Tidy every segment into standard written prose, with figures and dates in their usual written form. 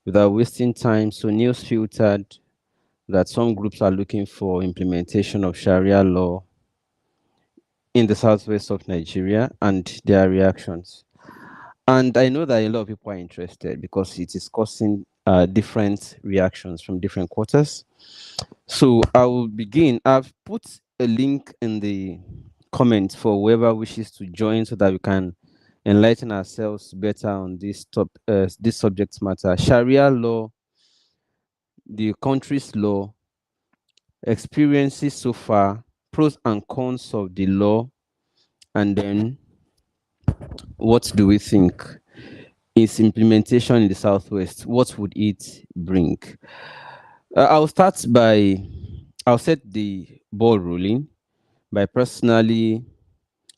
without wasting time. So news filtered that some groups are looking for implementation of Sharia law in the southwest of Nigeria and their reactions. And I know that a lot of people are interested because it is causing different reactions from different quarters. So I will begin. I've put a link in the comments for whoever wishes to join so that we can enlighten ourselves better on this subject matter. Sharia law, the country's law, experiences so far, pros and cons of the law, and then what do we think its implementation in the southwest? What would it bring? I'll start by I'll set the ball rolling by personally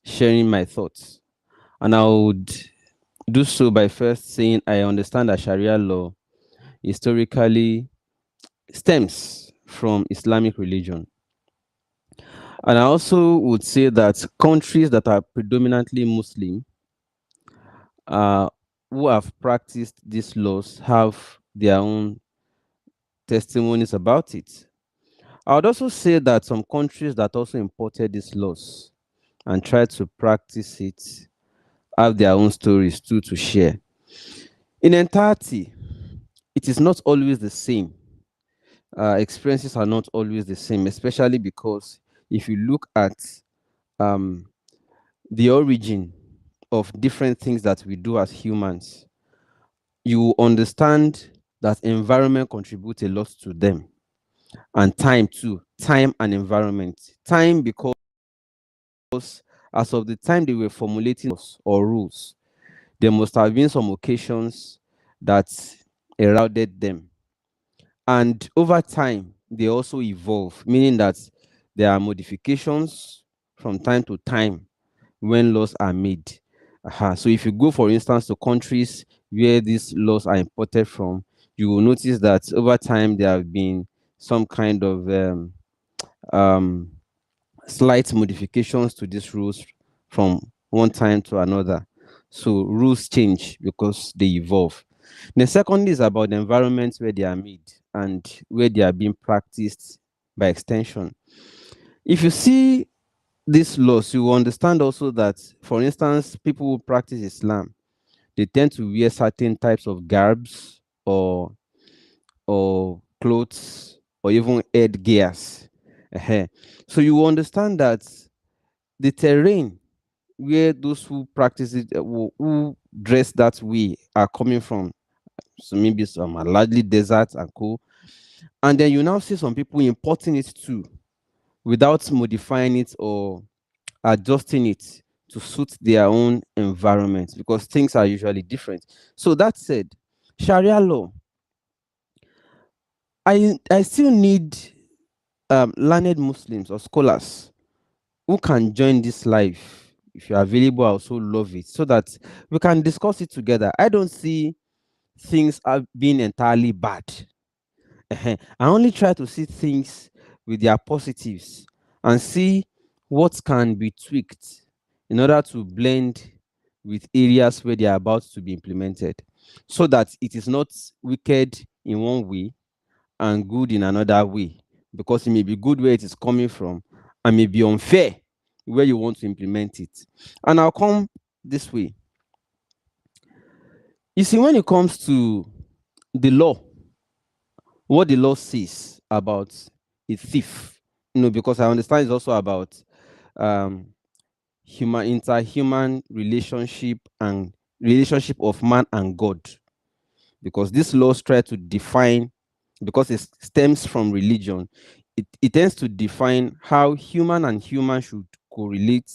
sharing my thoughts, and I would do so by first saying I understand that Sharia law historically stems from Islamic religion. And I also would say that countries that are predominantly Muslim, uh, who have practiced these laws, have their own testimonies about it. I would also say that some countries that also imported these laws and tried to practice it have their own stories too to share. In entirety, it is not always the same. Experiences are not always the same, especially because if you look at um, the origin of different things that we do as humans, you will understand that environment contributes a lot to them, and time too. Time and environment. Time because as of the time they were formulating laws or rules, there must have been some occasions that eroded them. And over time, they also evolve, meaning that there are modifications from time to time when laws are made. So if you go, for instance, to countries where these laws are imported from, you will notice that over time there have been some kind of um, slight modifications to these rules from one time to another. So rules change because they evolve. The second is about the environment where they are made and where they are being practiced by extension. If you see these laws, you will understand also that, for instance, people who practice Islam, they tend to wear certain types of garbs or clothes or even headgears. Ehen. So you will understand that the terrain where those who practice it, who dress that way, are coming from. So maybe some are largely desert and cool. And then you now see some people importing it too without modifying it or adjusting it to suit their own environment because things are usually different. So that said, Sharia law, I still need learned Muslims or scholars who can join this live. If you're available, I also love it so that we can discuss it together. I don't see things are being entirely bad. I only try to see things with their positives and see what can be tweaked in order to blend with areas where they are about to be implemented so that it is not wicked in one way and good in another way, because it may be good where it is coming from and may be unfair where you want to implement it. And I'll come this way. You see, when it comes to the law, what the law says about a thief, because I understand it's also about um, interhuman relationship and relationship of man and God, because these laws try to define, because it stems from religion, it tends to define how human and human should correlate,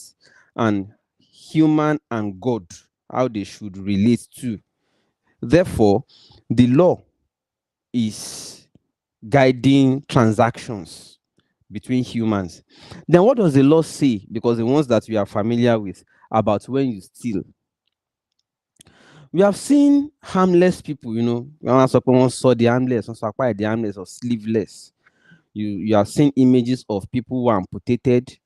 and human and God, how they should relate to. Therefore, the law is guiding transactions between humans. Then what does the law say? Because the ones that we are familiar with, about when you steal. We have seen harmless people, when someone saw the harmless, some acquired the harmless or sleeveless. You have seen images of people who are amputated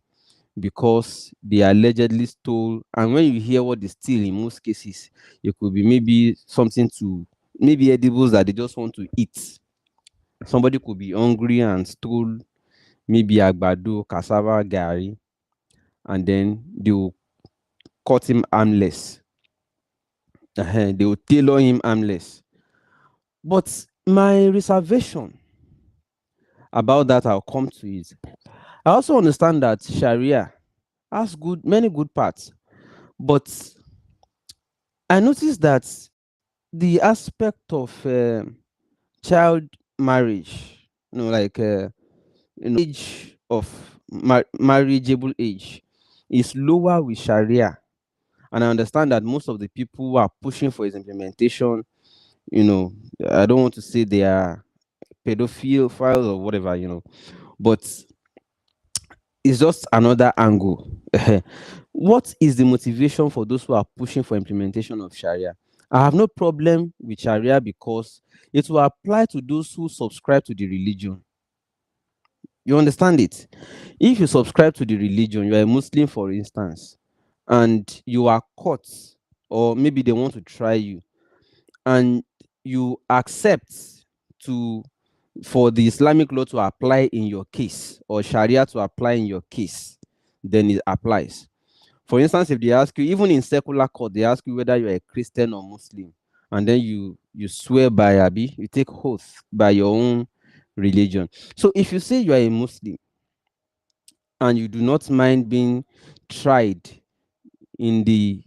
because they allegedly stole. And when you hear what they steal, in most cases, it could be maybe something to maybe edibles that they just want to eat. Somebody could be hungry and stole maybe agbado, cassava, gari, and then they will cut him armless. They will tailor him armless. But my reservation about that, I'll come to it. I also understand that Sharia has many good parts, but I noticed that the aspect of child marriage, like age of marriageable age, is lower with Sharia. And I understand that most of the people who are pushing for its implementation, you know, I don't want to say they are pedophile files or whatever, but it's just another angle. What is the motivation for those who are pushing for implementation of Sharia? I have no problem with Sharia because it will apply to those who subscribe to the religion. You understand it? If you subscribe to the religion, you are a Muslim, for instance, and you are caught, or maybe they want to try you, and you accept to for the Islamic law to apply in your case or Sharia to apply in your case, then it applies. For instance, if they ask you, even in secular court, they ask you whether you're a Christian or Muslim, and then you swear by Abi, you take oath by your own religion. So if you say you are a Muslim and you do not mind being tried in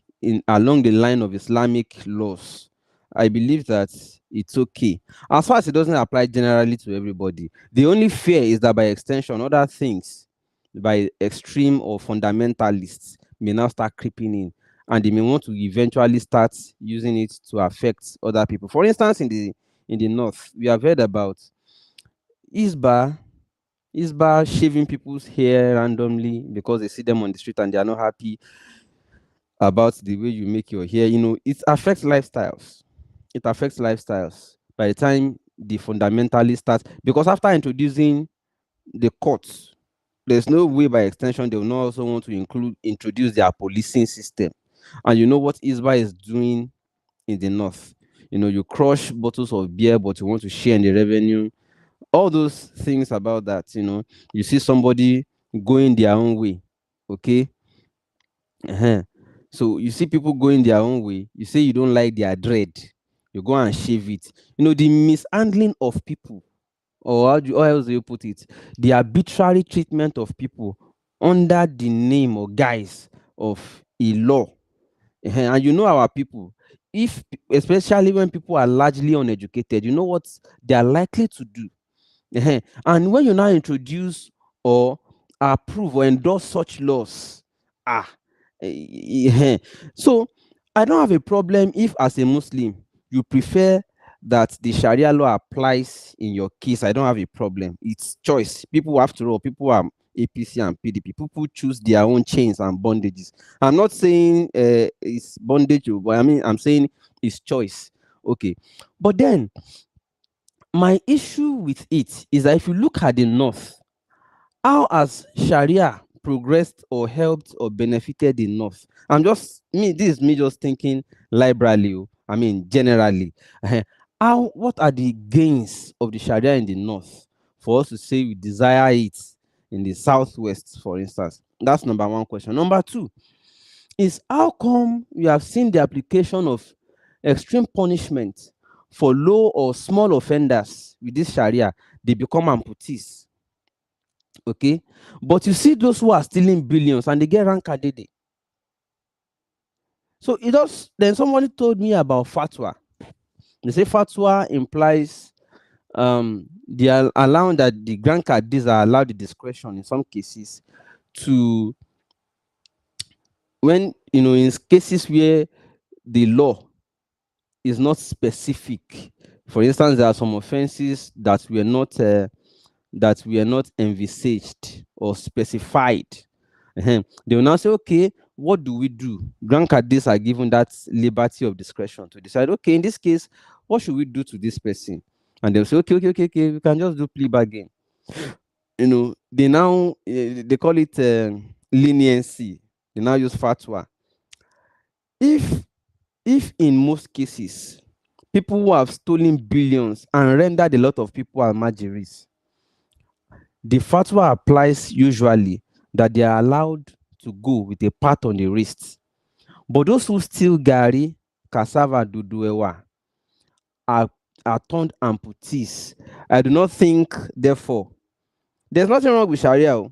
along the line of Islamic laws, I believe that it's okay. As far as it doesn't apply generally to everybody, the only fear is that by extension, other things by extreme or fundamentalists may now start creeping in, and they may want to eventually start using it to affect other people. For instance, in the north, we have heard about Isba Isba shaving people's hair randomly because they see them on the street and they are not happy about the way you make your hair. It affects lifestyles. It affects lifestyles. By the time the fundamentalists start, because after introducing the courts, there's no way by extension they will not also want to introduce their policing system. And you know what Isba is doing in the north? You crush bottles of beer, but you want to share in the revenue. All those things about that, you see somebody going their own way. Okay. uh So you see people going their own way. You say you don't like their dread, you go and shave it. The mishandling of people, or how else do you put it? The arbitrary treatment of people under the name or guise of a law. And our people, if especially when people are largely uneducated, you know what they are likely to do. And when you now introduce or approve or endorse such laws, ah, so I don't have a problem if, as a Muslim, you prefer that the Sharia law applies in your case. I don't have a problem. It's choice. After all, people are APC and PDP. People choose their own chains and bondages. I'm not saying it's bondage, but I'm saying it's choice. Okay, but then my issue with it is that if you look at the North, how has Sharia progressed or helped or benefited the North? This is me just thinking liberally, generally. What are the gains of the Sharia in the North for us to say we desire it in the Southwest, for instance? That's number one question. Number two is, how come we have seen the application of extreme punishment for low or small offenders with this Sharia? They become amputees. Okay, but you see those who are stealing billions and they get rankadede. So then somebody told me about fatwa. They say fatwa implies they are allowing that the grand caddies are allowed the discretion in some cases to, when in cases where the law is not specific. For instance, there are some offenses that were not envisaged or specified. They will now say, okay, what do we do? Grand caddies are given that liberty of discretion to decide, okay, in this case, what should we do to this person? And they'll say, okay, we can just do plea bargain. They call it leniency. They now use fatwa. If in most cases people who have stolen billions and rendered a lot of people almajiris. The fatwa applies usually that they are allowed to go with a pat on the wrist. But those who steal gari, cassava, duduewa are, are turned amputees. I do not think, therefore, there's nothing wrong with Sharia.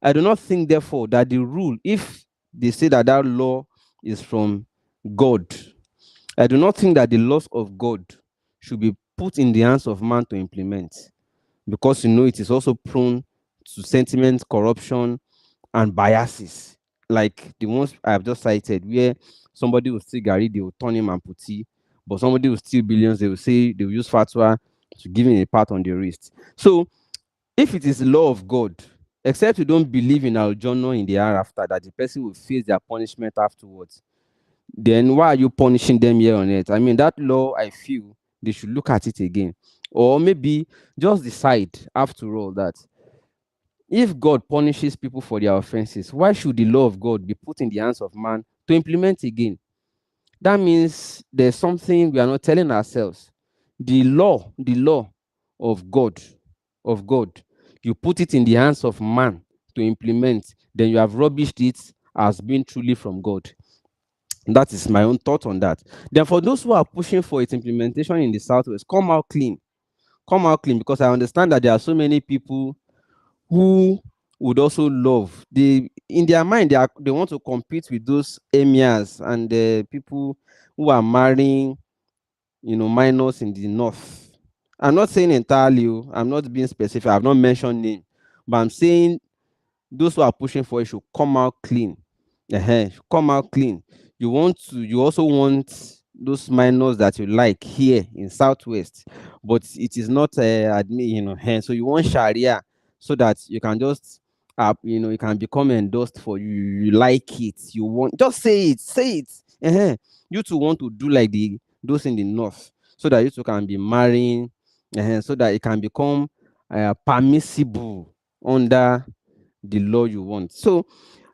I do not think, therefore, that the rule, if they say that that law is from God, I do not think that the laws of God should be put in the hands of man to implement, because it is also prone to sentiment, corruption, and biases, like the ones I have just cited, where somebody will steal Gary, they will turn him amputee, but somebody will steal billions, they will say they will use fatwa to give him a pat on the wrist. So, if it is the law of God, except you don't believe in our journal in the hereafter, that the person will face their punishment afterwards, then why are you punishing them here on earth? I mean, that law, I feel they should look at it again. Or maybe just decide, after all, that if God punishes people for their offenses, why should the law of God be put in the hands of man to implement again? That means there's something we are not telling ourselves. The law of God, you put it in the hands of man to implement, then you have rubbished it as being truly from God. That is my own thought on that. Then for those who are pushing for its implementation in the Southwest, come out clean. Come out clean, because I understand that there are so many people who would also love. They, in their mind, they want to compete with those emirs and the people who are marrying, minors in the north. I'm not saying entirely, I'm not being specific, I've not mentioned name, but I'm saying those who are pushing for it should come out clean. Come out clean. You also want those minors that you like here in Southwest, but it is not admit, so you want Sharia, so that you can just you can become endorsed for you. You like it, you want, just say it. You too want to do like those in the north, so that you too can be marrying, so that it can become permissible under the law you want. So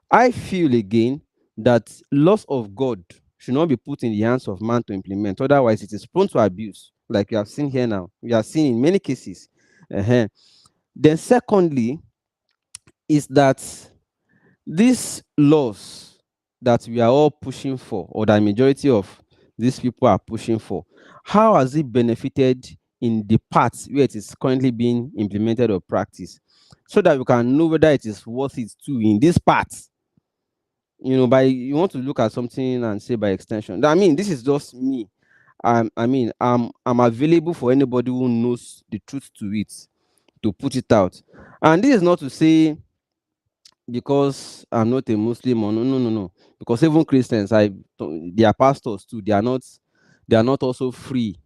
I feel again that laws of God should not be put in the hands of man to implement. Otherwise, it is prone to abuse, like you have seen here now. We have seen in many cases. Then, secondly, is that these laws that we are all pushing for, or the majority of these people are pushing for, how has it benefited in the parts where it is currently being implemented or practiced, so that we can know whether it is worth it too in this part. By you want to look at something and say by extension. I mean, this is just me. I'm available for anybody who knows the truth to it, to put it out. And this is not to say because I'm not a Muslim, or no. Because even Christians, they are pastors too. They are not also free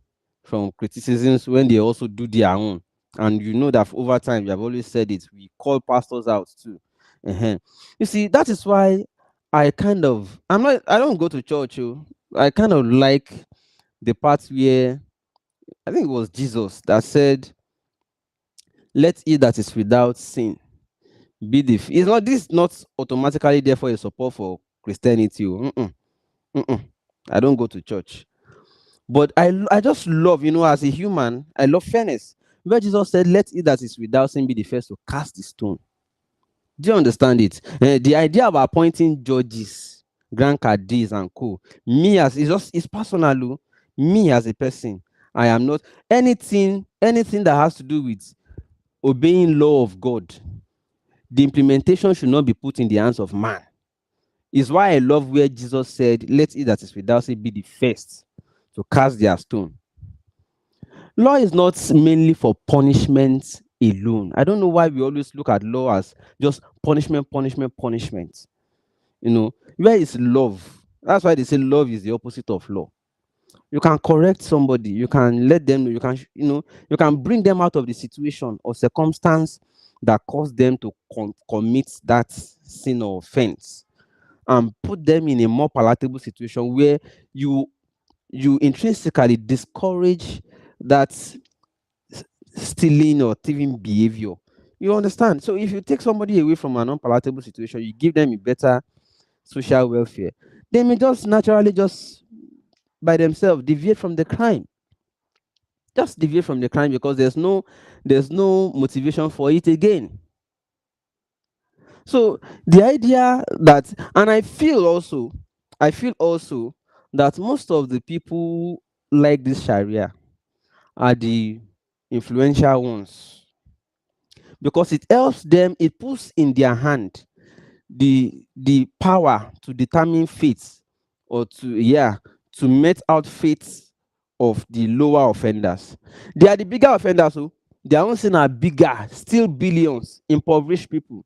from criticisms when they also do their own. And you know that over time, we have always said it. We call pastors out too. uh You see, that is why I don't go to church. I kind of like the part where I think it was Jesus that said, "Let it that is without sin be the." It's not this not automatically therefore a support for Christianity. Mm-mm. I don't go to church, but I just love, as a human, I love fairness. Where Jesus said, "Let it that is without sin be the first to cast the stone." Do you understand it? The idea of appointing judges, grand caddies, and co. Me as it's personal. Me as a person, I am not anything that has to do with obeying law of God. The implementation should not be put in the hands of man. Is why I love where Jesus said, "Let it that is without sin be the first to cast their stone." Law is not mainly for punishment alone. I don't know why we always look at law as just punishment, punishment, punishment. Where is love? That's why they say love is the opposite of law. You can correct somebody, you can let them know, you can bring them out of the situation or circumstance that caused them to commit that sin or offense, and put them in a more palatable situation where you intrinsically discourage that stealing or thieving behavior. You understand? So if you take somebody away from an unpalatable situation, you give them a better social welfare, they may just naturally, just by themselves, deviate from the crime. Just deviate from the crime because there's no motivation for it again. So the idea that, and I feel also that most of the people like this Sharia are the influential ones, because it helps them, it puts in their hand the power to determine fates, or to met out fates of the lower offenders. They are the bigger offenders, so their own sin are bigger, still billions, impoverished people.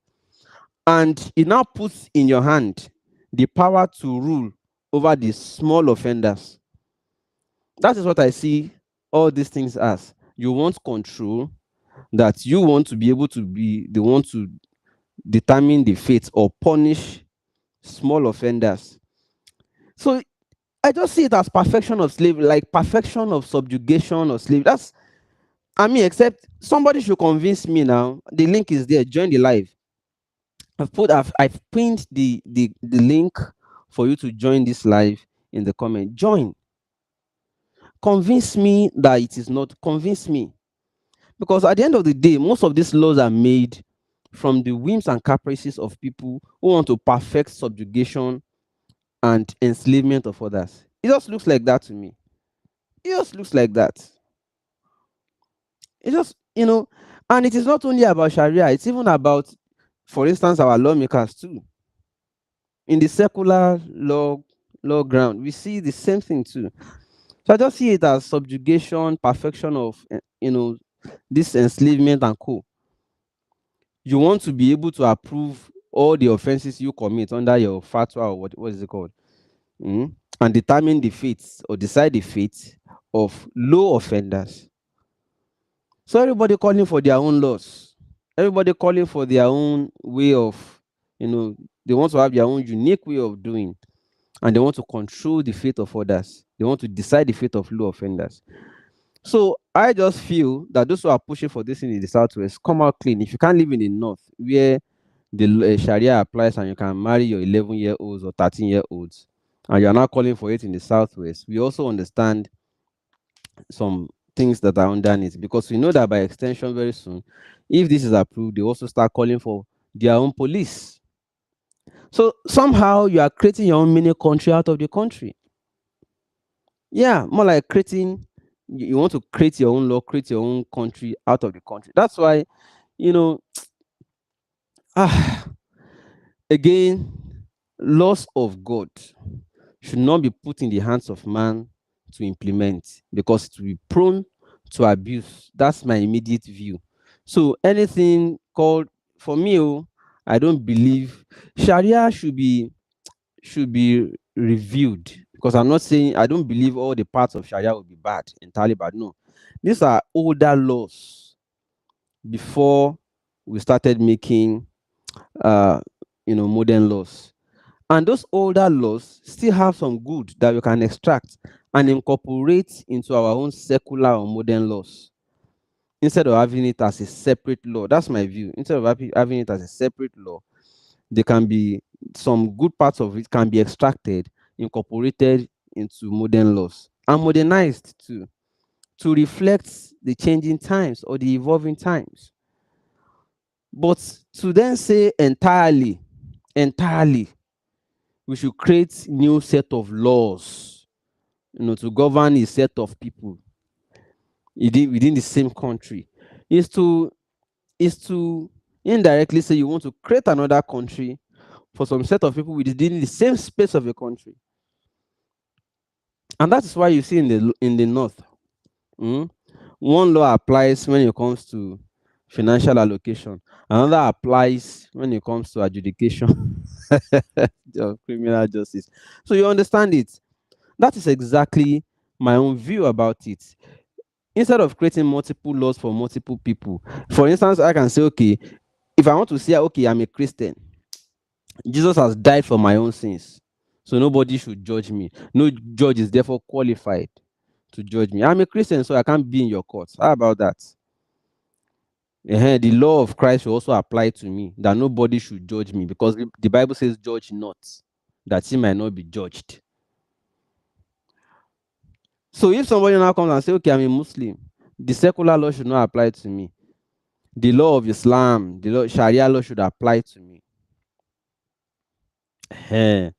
And it now puts in your hand the power to rule over the small offenders. That is what I see all these things as. You want control, that you want to be able to be the one to determine the fate or punish small offenders. So I just see it as perfection of slavery, like perfection of subjugation of slavery. That's, I mean, except somebody should convince me now. The link is there. Join the live. I've pinned the link for you to join this live in the comment. Join. Convince me that it is not. Convince me. Because at the end of the day, most of these laws are made from the whims and caprices of people who want to perfect subjugation and enslavement of others. It just looks like that to me. It just looks like that. It just, and it is not only about Sharia, it's even about, for instance, our lawmakers too. In the secular law ground, we see the same thing too. So I just see it as subjugation, perfection of, this enslavement and co. You want to be able to approve all the offenses you commit under your fatwa, or what is it called? And determine the fates, or decide the fate of low offenders. So everybody calling for their own laws. Everybody calling for their own way of, they want to have their own unique way of doing. And they want to control the fate of others. They want to decide the fate of low offenders. So I just feel that those who are pushing for this in the Southwest, come out clean. If you can't live in the North, where the Sharia applies and you can marry your 11-year-olds or 13-year-olds, and you're not calling for it in the Southwest, we also understand some things that are underneath, because we know that by extension, very soon, if this is approved, they also start calling for their own police. So somehow you are creating your own mini country out of the country. Yeah, more like creating, you want to create your own law, create your own country out of the country. That's why, you know, ah, again, laws of God should not be put in the hands of man to implement, because it will be prone to abuse. That's my immediate view. So anything called, for me, I don't believe Sharia should be reviewed, because I'm not saying I don't believe all the parts of Sharia will be bad, entirely bad. No, these are older laws before we started making uh modern laws. And those older laws still have some good that we can extract and incorporate into our own secular or modern laws, instead of having it as a separate law. That's my view. Instead of having it as a separate law, there can be some good parts of it can be extracted, incorporated into modern laws, and modernized too, to reflect the changing times or the evolving times. But to then say entirely, we should create new set of laws, to govern a set of people within the same country, is to indirectly say you want to create another country for some set of people within the same space of a country. And that is why you see in the north, one law applies when it comes to financial allocation, another applies when it comes to adjudication of criminal justice. So you understand it. That is exactly my own view about it. Instead of creating multiple laws for multiple people, for instance, I can say, okay, if I want to say, okay, I'm a Christian, Jesus has died for my own sins, so nobody should judge me. No judge is therefore qualified to judge me. I'm a Christian, so I can't be in your court. How about that? The law of Christ should also apply to me, that nobody should judge me, because the Bible says, judge not, that he might not be judged. So if somebody now comes and say, okay, I'm a Muslim, The secular law should not apply to me. The law of Islam, the law, Sharia law should apply to me. Eh.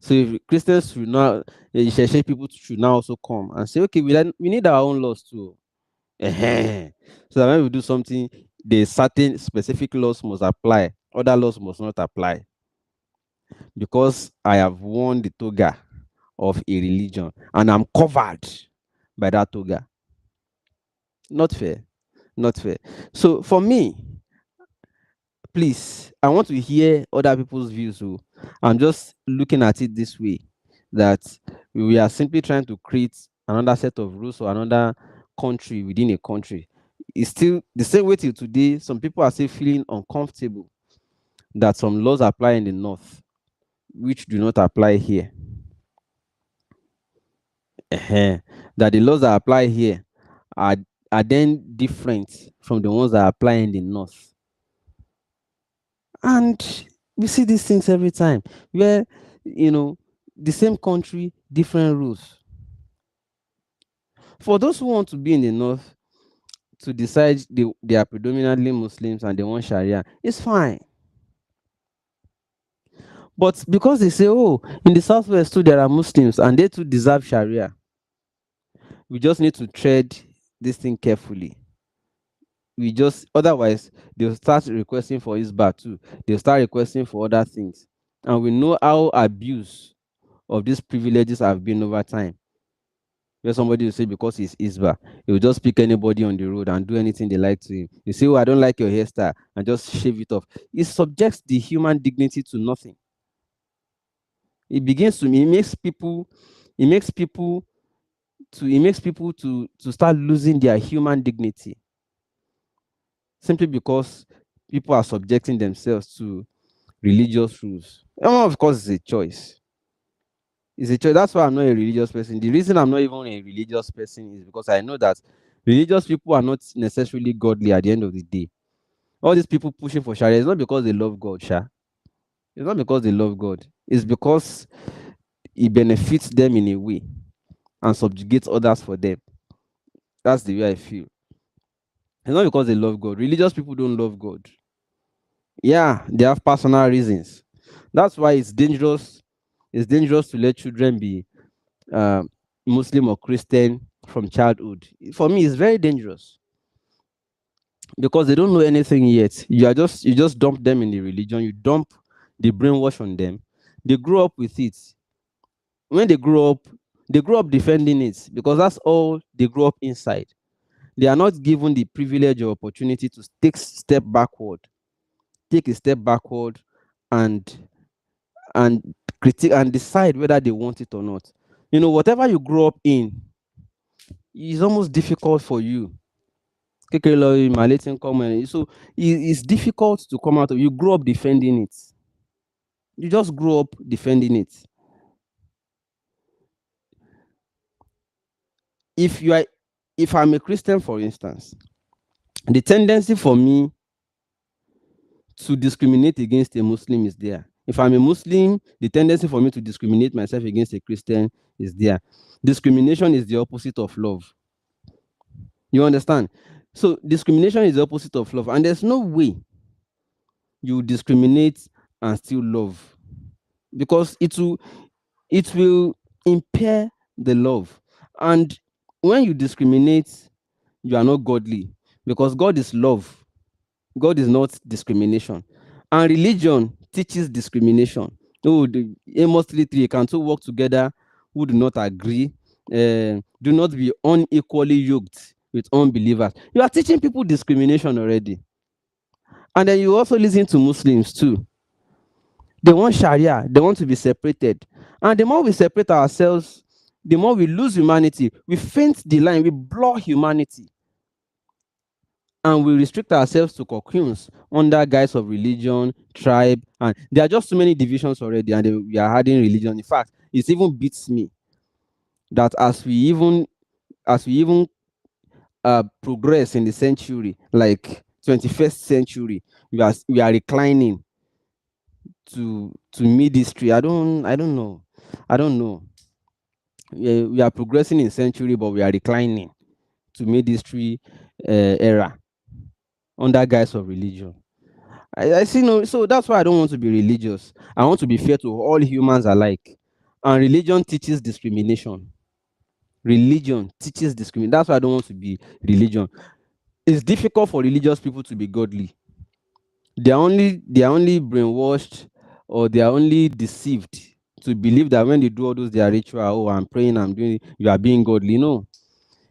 So if Christians should not, Sheshe people should now also come and say, okay, we need our own laws too. Eh. So that when we do something, the certain specific laws must apply, other laws must not apply. Because I have worn the toga of a religion and I'm covered by that toga. Not fair. Not fair. So for me, please, I want to hear other people's views. So I'm just looking at it this way, that we are simply trying to create another set of rules or another country within a country. It's still the same way till today. Some people are still feeling uncomfortable that some laws apply in the north, which do not apply here. Ehen. That the laws that apply here are are then different from the ones that apply in the north. And we see these things every time where, you know, the same country, different rules. For those who want to be in the north to decide they are predominantly Muslims and they want Sharia, it's fine. But because they say, oh, in the southwest too, there are Muslims and they too deserve Sharia, we just need to tread this thing carefully. We just, otherwise, they'll start requesting for Isba too. They'll start requesting for other things. And we know how abuse of these privileges have been over time. Where somebody will say because he's Isba, he will just pick anybody on the road and do anything they like to him. You say, oh, I don't like your hairstyle, and just shave it off. It subjects the human dignity to nothing. It makes people to start losing their human dignity simply because people are subjecting themselves to religious rules. And of course, it's a choice. It's a choice. That's why I'm not a religious person. The reason I'm not even a religious person is because I know that religious people are not necessarily godly at the end of the day. All these people pushing for Sharia is not because they love God, Sha. It's not because they love God. It's because it benefits them in a way and subjugates others for them. That's the way I feel. It's not because they love God. Religious people don't love God. Yeah, they have personal reasons. That's why it's dangerous. It's dangerous to let children be uh, Muslim or Christian from childhood. For me, it's very dangerous because they don't know anything yet. You just dump them in the religion. You dump the brainwash on them. They grow up with it. When they grow up defending it because that's all they grow up inside. They are not given the privilege or opportunity to take a step backward, and critique and decide whether they want it or not. You know, whatever you grow up in is almost difficult for you. Kékeré lọ ìmàlé tí ń kọ́ ọmọ ẹ̀. So it's difficult to come out of. You grow up defending it. You just grow up defending it. If I'm a Christian, for instance, the tendency for me to discriminate against a Muslim is there. If I'm a Muslim, the tendency for me to discriminate myself against a Christian is there. Discrimination is the opposite of love. You understand? So discrimination is the opposite of love, and there's no way you discriminate and still love, because it will impair the love. And when you discriminate, you are not godly, because God is love. God is not discrimination. And religion teaches discrimination. Oh, the Amos 3:3 can two work together who do not agree. Do not be unequally yoked with unbelievers. You are teaching people discrimination already. And then you also listen to Muslims too. They want Sharia, they want to be separated. And the more we separate ourselves, the more we lose humanity. We faint the line, we blur humanity. And we restrict ourselves to cocoons under guise of religion, tribe, and there are just too many divisions already, and we are adding religion. In fact, it even beats me that as we even progress in the century, like 21st century, we are reclining to mid history. I don't know. I don't know. We are progressing in century, but we are reclining to mid-history era under guise of religion. I see no, so that's why I don't want to be religious. I want to be fair to all humans alike. And religion teaches discrimination. Religion teaches discrimination. That's why I don't want to be religion. It's difficult for religious people to be godly. They are only brainwashed, or they are only deceived to believe that when they do all those their ritual, oh, I'm praying, I'm doing it, you are being godly. No.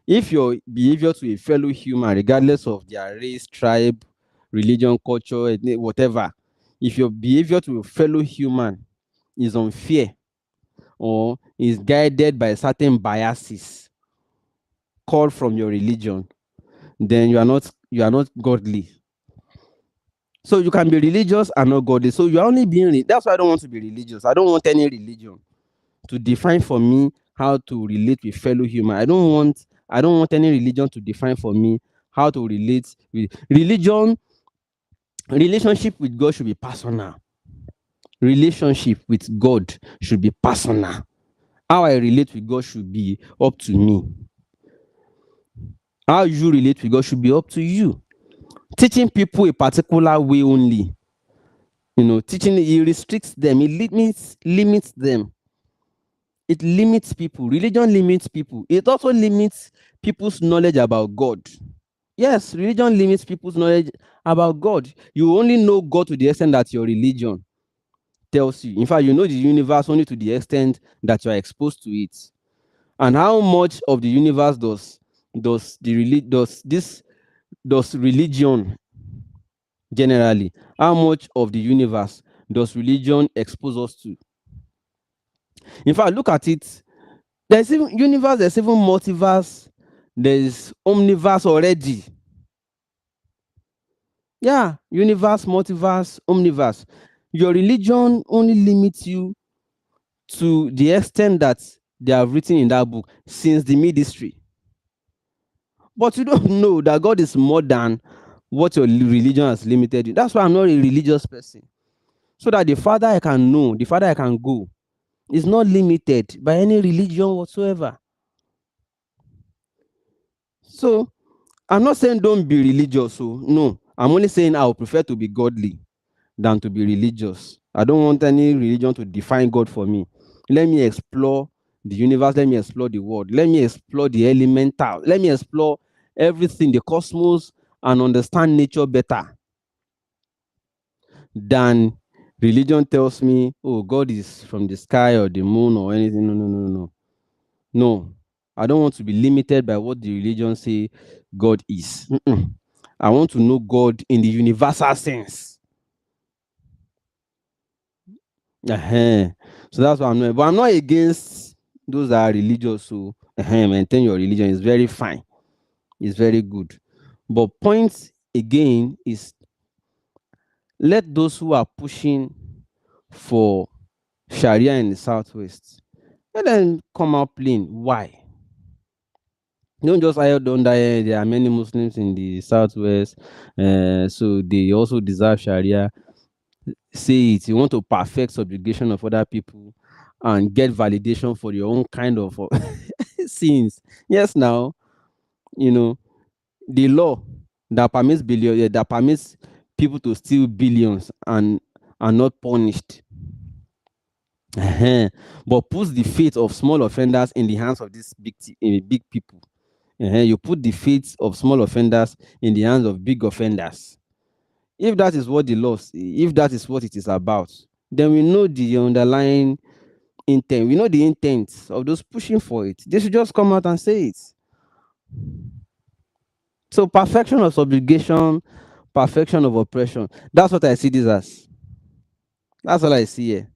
If your behavior to a fellow human, regardless of their race, tribe, religion, culture, whatever, if your behavior to a fellow human is unfair or is guided by certain biases called from your religion, then you are not godly. So you can be religious and not godly. So you are only being that's why I don't want to be religious. I don't want any religion to define for me how to relate with fellow human. I don't want any religion to define for me how to relate with religion. Relationship with God should be personal. Relationship with God should be personal. How I relate with God should be up to me. How you relate with God should be up to you. Teaching people a particular way only, teaching it restricts them, it limits them. It limits people. Religion limits people. It also limits people's knowledge about God. Yes, religion limits people's knowledge about God. You only know God to the extent that your religion tells you. In fact, you know the universe only to the extent that you are exposed to it. And how much of the universe does religion generally? How much of the universe does religion expose us to? In fact, look at it. There's even universe, there's even multiverse, there's omniverse already. Yeah, universe, multiverse, omniverse. Your religion only limits you to the extent that they have written in that book since the mid-history. But you don't know that God is more than what your religion has limited you. That's why I'm not a religious person. So that the farther I can know, the farther I can go, is not limited by any religion whatsoever. So I'm not saying don't be religious. So no, I'm only saying I would prefer to be godly than to be religious. I don't want any religion to define God for me. Let me explore the universe. Let me explore the world. Let me explore the elemental. Let me explore everything, the cosmos, and understand nature better than religion tells me, oh, God is from the sky or the moon or anything. No, no, no, no. No, I don't want to be limited by what the religion say God is. I want to know God in the universal sense. So that's what I'm not. But I'm not against those that are religious. So maintain your religion is very fine. It's very good. But point again is, let those who are pushing for Sharia in the Southwest, let them come out plain. Why? Don't just hide under there are many Muslims in the Southwest, so they also deserve Sharia. Say it. You want to perfect subjugation of other people and get validation for your own kind of sins. Yes, now, you know, the law that permits that permits people to steal billions and are not punished. But puts the fate of small offenders in the hands of these big people. You put the fate of small offenders in the hands of big offenders. If that is what the law, if that is what it is about, then we know the underlying intent. We know the intent of those pushing for it. They should just come out and say it. So perfection of subjugation, perfection of oppression. That's what I see this as. That's all I see here.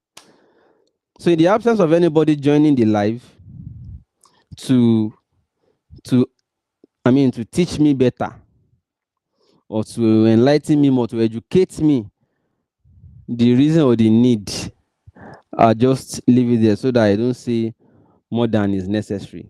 So in the absence of anybody joining the live to to to teach me better, or to enlighten me more, to educate me, the reason or the need, I'll just leave it there so that I don't say more than is necessary.